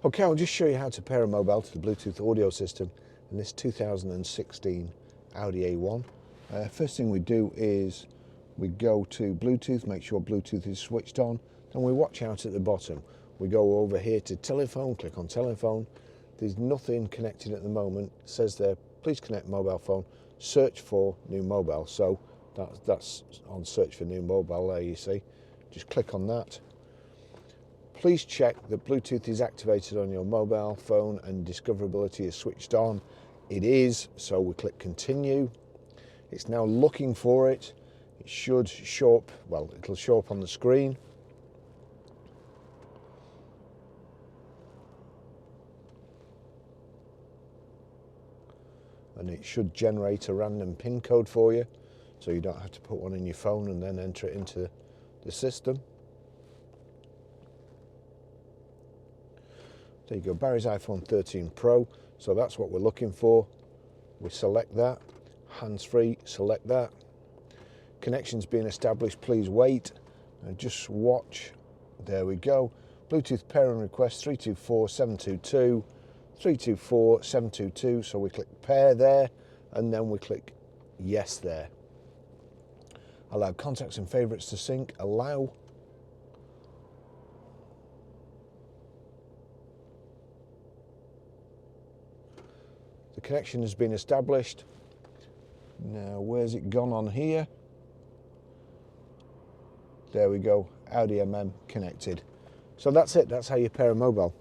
Okay, I'll just show you how to pair a mobile to the Bluetooth audio system in this 2016 Audi A1. First thing we do is we go to Bluetooth, make sure Bluetooth is switched on, then we watch out at the bottom. We go over here to telephone, click on telephone. There's nothing connected at the moment. It says there, please connect mobile phone, search for new mobile. So that's on search for new mobile there, you see. Just click on that. Please check that Bluetooth is activated on your mobile phone and discoverability is switched on. It is, so we click continue. It's now looking for it. It should show up, well, it'll show up on the screen. And it should generate a random PIN code for you, so you don't have to put one in your phone and then enter it into the system. There you go, Barry's iPhone 13 Pro, so that's what we're looking for. We select that, hands-free, select that. Connection's being established, please wait, and just watch. There we go. Bluetooth pairing request 324722, 324722, so we click pair there, and then we click yes there. Allow contacts and favourites to sync, allow. The connection has been established. Now, where's it gone on here? There we go, Audi MM connected. So that's it, that's how you pair a mobile.